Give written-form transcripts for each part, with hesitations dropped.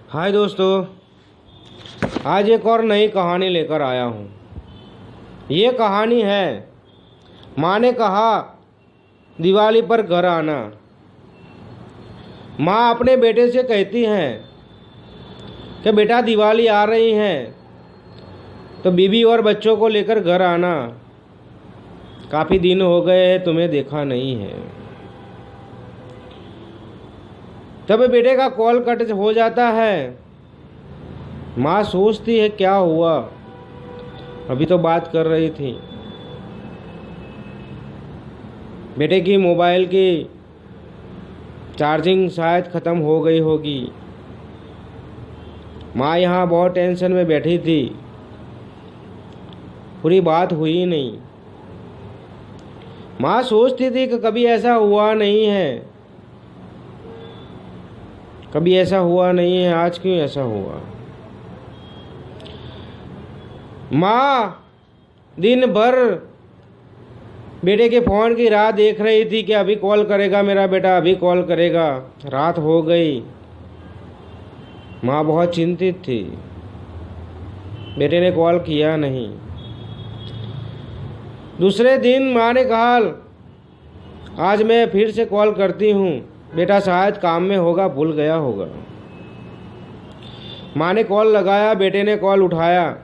हाय दोस्तों, आज एक और नई कहानी लेकर आया हूँ। ये कहानी है, माँ ने कहा दिवाली पर घर आना। माँ अपने बेटे से कहती हैं कि बेटा दिवाली आ रही है तो बीवी और बच्चों को लेकर घर आना। काफ़ी दिन हो गए हैं तुम्हें देखा नहीं है। तब बेटे का कॉल कट हो जाता है। माँ सोचती है क्या हुआ, अभी तो बात कर रही थी। बेटे की मोबाइल की चार्जिंग शायद ख़त्म हो गई होगी। माँ यहाँ बहुत टेंशन में बैठी थी, पूरी बात हुई नहीं। माँ सोचती थी कि कभी ऐसा हुआ नहीं है, कभी ऐसा हुआ नहीं है, आज क्यों ऐसा हुआ। माँ दिन भर बेटे के फ़ोन की राह देख रही थी कि अभी कॉल करेगा मेरा बेटा, अभी कॉल करेगा। रात हो गई, माँ बहुत चिंतित थी। बेटे ने कॉल किया नहीं। दूसरे दिन माँ ने कहा आज मैं फिर से कॉल करती हूँ, बेटा शायद काम में होगा, भूल गया होगा। माँ ने कॉल लगाया, बेटे ने कॉल उठाया।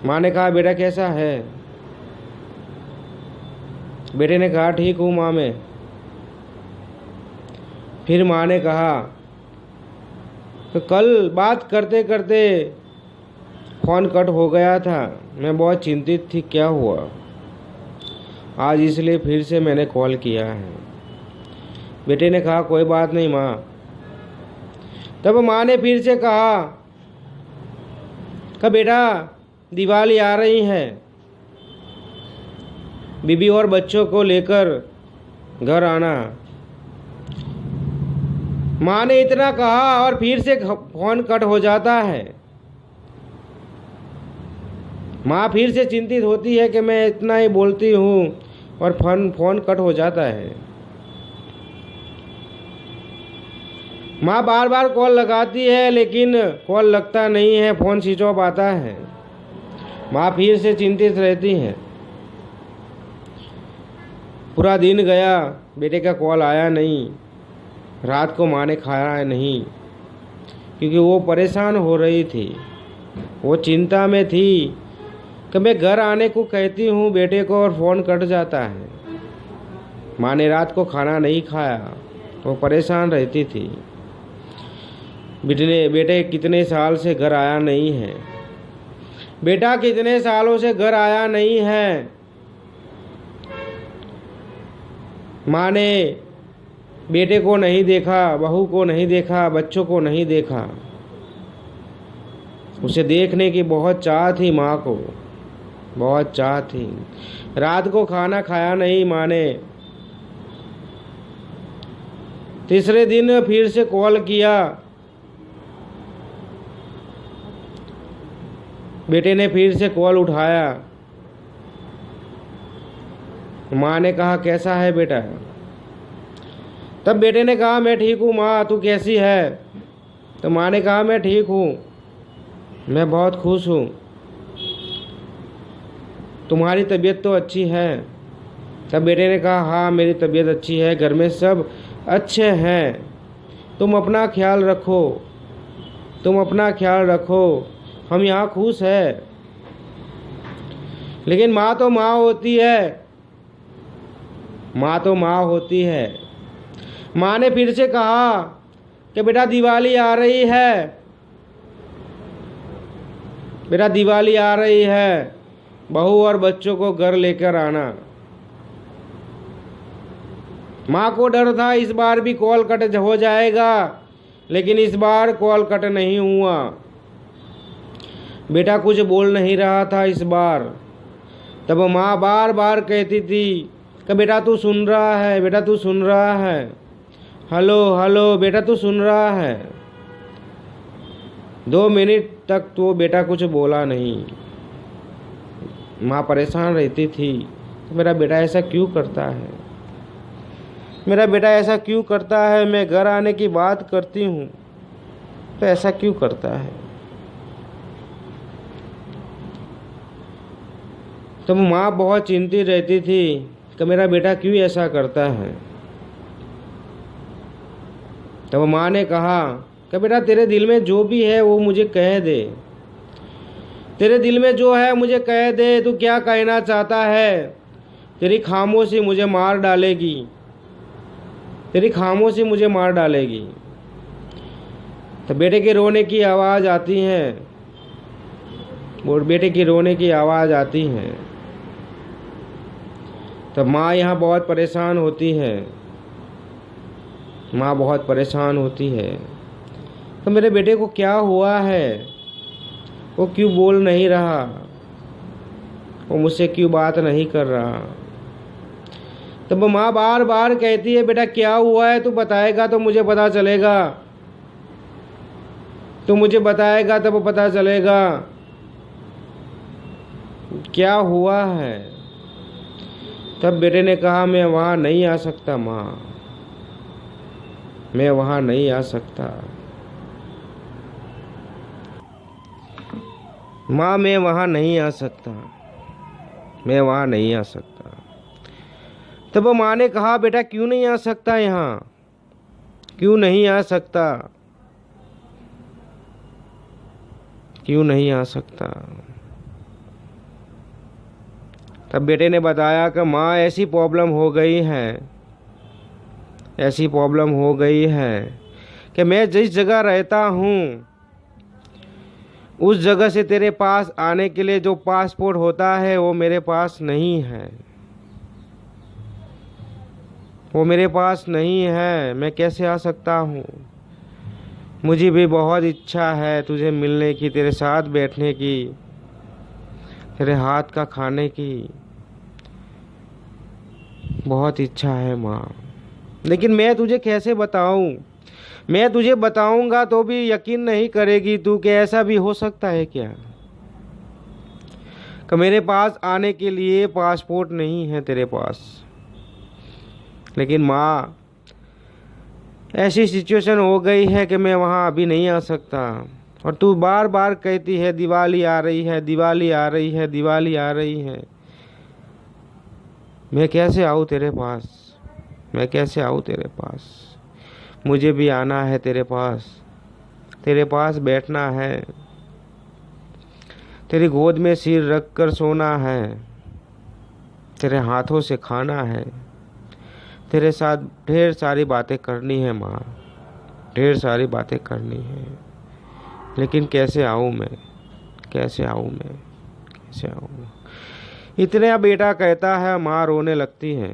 माँ ने कहा बेटा कैसा है। बेटे ने कहा ठीक हूँ माँ मैं। फिर माँ ने कहा तो कल बात करते करते फ़ोन कट हो गया था, मैं बहुत चिंतित थी, क्या हुआ आज, इसलिए फिर से मैंने कॉल किया है। बेटे ने कहा कोई बात नहीं माँ। तब माँ ने फिर से कहा कि बेटा दिवाली आ रही है, बीबी और बच्चों को लेकर घर आना। माँ ने इतना कहा और फिर से फ़ोन कट हो जाता है। माँ फिर से चिंतित होती है कि मैं इतना ही बोलती हूँ और फ़ोन कट हो जाता है। माँ बार बार कॉल लगाती है लेकिन कॉल लगता नहीं है, फ़ोन स्विच ऑफ आता है। माँ फिर से चिंतित रहती है। पूरा दिन गया, बेटे का कॉल आया नहीं। रात को माँ ने खाया नहीं क्योंकि वो परेशान हो रही थी, वो चिंता में थी कि मैं घर आने को कहती हूँ बेटे को और फ़ोन कट जाता है। माँ ने रात को खाना नहीं खाया, वो परेशान रहती थी। बेटे कितने साल से घर आया नहीं है, बेटा कितने सालों से घर आया नहीं है। माँ ने बेटे को नहीं देखा, बहू को नहीं देखा, बच्चों को नहीं देखा। उसे देखने की बहुत चाह थी, माँ को बहुत चाह थी। रात को खाना खाया नहीं माँ ने। तीसरे दिन फिर से कॉल किया, बेटे ने फिर से कॉल उठाया। माँ ने कहा कैसा है बेटा। तब बेटे ने कहा मैं ठीक हूँ माँ, तू कैसी है। तो माँ ने कहा मैं ठीक हूँ, मैं बहुत खुश हूँ, तुम्हारी तबीयत तो अच्छी है। तब बेटे ने कहा हाँ मेरी तबीयत अच्छी है, घर में सब अच्छे हैं, तुम अपना ख्याल रखो, तुम अपना ख्याल रखो, हम यहाँ खुश है। लेकिन माँ तो माँ होती है, माँ तो माँ होती है। माँ ने फिर से कहा कि बेटा दिवाली आ रही है, बेटा दिवाली आ रही है, बहू और बच्चों को घर लेकर आना। माँ को डर था इस बार भी कॉल कट हो जाएगा, लेकिन इस बार कॉल कट नहीं हुआ। बेटा कुछ बोल नहीं रहा था इस बार। तब माँ बार बार कहती थी कि बेटा तू सुन रहा है, बेटा तू सुन रहा है, हेलो हेलो बेटा तू सुन रहा है। 2 मिनट तक तो बेटा कुछ बोला नहीं। माँ परेशान रहती थी, मेरा बेटा ऐसा क्यों करता है, मेरा बेटा ऐसा क्यों करता है। मैं घर आने की बात करती हूँ, तो ऐसा क्यों करता है? तो माँ बहुत चिंतित रहती थी कि मेरा बेटा क्यों ऐसा करता है। तब माँ ने कहा कि बेटा तेरे दिल में जो भी है वो मुझे कह दे, तेरे दिल में जो है मुझे कह दे, तू क्या कहना चाहता है। तेरी खामोशी मुझे मार डालेगी, तेरी खामोशी मुझे मार डालेगी। तो बेटे के रोने की आवाज़ आती है, और बेटे की रोने की आवाज़ आती है। तब माँ यहाँ बहुत परेशान होती है, माँ बहुत परेशान होती है। तो मेरे बेटे को क्या हुआ है, वो क्यों बोल नहीं रहा, वो मुझसे क्यों बात नहीं कर रहा। तब माँ बार बार कहती है बेटा क्या हुआ है, तू बताएगा तो मुझे पता चलेगा, तू मुझे बताएगा तब पता चलेगा क्या हुआ है। तब बेटे ने कहा मैं वहाँ नहीं आ सकता माँ, मैं वहाँ नहीं आ सकता माँ, मैं वहाँ नहीं आ सकता, मैं वहाँ नहीं आ सकता। तब माँ ने कहा बेटा क्यों नहीं आ सकता, यहाँ क्यों नहीं आ सकता, क्यों नहीं आ सकता। तब बेटे ने बताया कि माँ ऐसी प्रॉब्लम हो गई है, ऐसी प्रॉब्लम हो गई है कि मैं जिस जगह रहता हूँ उस जगह से तेरे पास आने के लिए जो पासपोर्ट होता है वो मेरे पास नहीं है, वो मेरे पास नहीं है। मैं कैसे आ सकता हूँ? मुझे भी बहुत इच्छा है तुझे मिलने की, तेरे साथ बैठने की, तेरे हाथ का खाने की बहुत इच्छा है माँ, लेकिन मैं तुझे कैसे बताऊँ? मैं तुझे बताऊंगा तो भी यकीन नहीं करेगी तू कि ऐसा भी हो सकता है क्या, कि मेरे पास आने के लिए पासपोर्ट नहीं है तेरे पास। लेकिन माँ ऐसी सिचुएशन हो गई है कि मैं वहाँ अभी नहीं आ सकता, और तू बार बार कहती है दिवाली आ रही है, दिवाली आ रही है, दिवाली आ रही है। मैं कैसे आऊँ तेरे पास, मैं कैसे आऊँ तेरे पास? मुझे भी आना है तेरे पास बैठना है, तेरी गोद में सिर रख कर सोना है, तेरे हाथों से खाना है, तेरे साथ ढेर सारी बातें करनी है माँ, ढेर सारी बातें करनी है। लेकिन कैसे आऊँ मैं, कैसे आऊँ मैं, कैसे आऊँ? इतने बेटा कहता है, माँ रोने लगती है,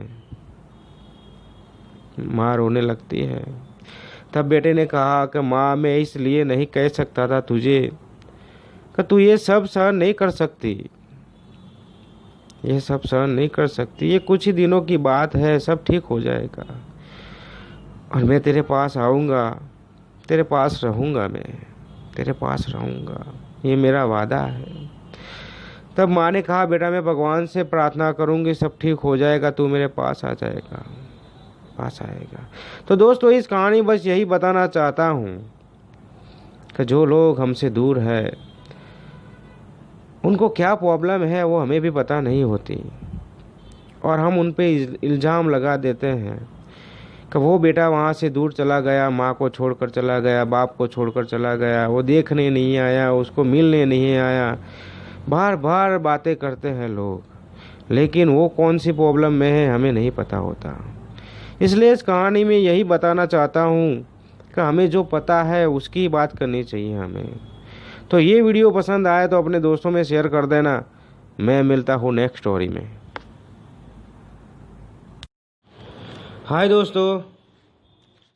माँ रोने लगती है। तब बेटे ने कहा कि माँ मैं इसलिए नहीं कह सकता था तुझे कि तू ये सब सहन नहीं कर सकती, ये सब सहन नहीं कर सकती। ये कुछ ही दिनों की बात है, सब ठीक हो जाएगा, और मैं तेरे पास आऊँगा, तेरे पास रहूँगा, मैं तेरे पास रहूँगा, ये मेरा वादा है। तब माँ ने कहा बेटा मैं भगवान से प्रार्थना करूँगी, सब ठीक हो जाएगा, तू मेरे पास आ जाएगा, पास आएगा। तो दोस्तों इस कहानी बस यही बताना चाहता हूँ कि जो लोग हमसे दूर है उनको क्या प्रॉब्लम है वो हमें भी पता नहीं होती, और हम उन पे इल्ज़ाम लगा देते हैं कि वो बेटा वहाँ से दूर चला गया, माँ को छोड़कर चला गया, बाप को छोड़कर चला गया, वो देखने नहीं आया, उसको मिलने नहीं आया। बार बार बातें करते हैं लोग, लेकिन वो कौन सी प्रॉब्लम में है हमें नहीं पता होता। इसलिए इस कहानी में यही बताना चाहता हूँ कि हमें जो पता है उसकी ही बात करनी चाहिए हमें। तो ये वीडियो पसंद आए तो अपने दोस्तों में शेयर कर देना। मैं मिलता हूँ नेक्स्ट स्टोरी में। हाय दोस्तों,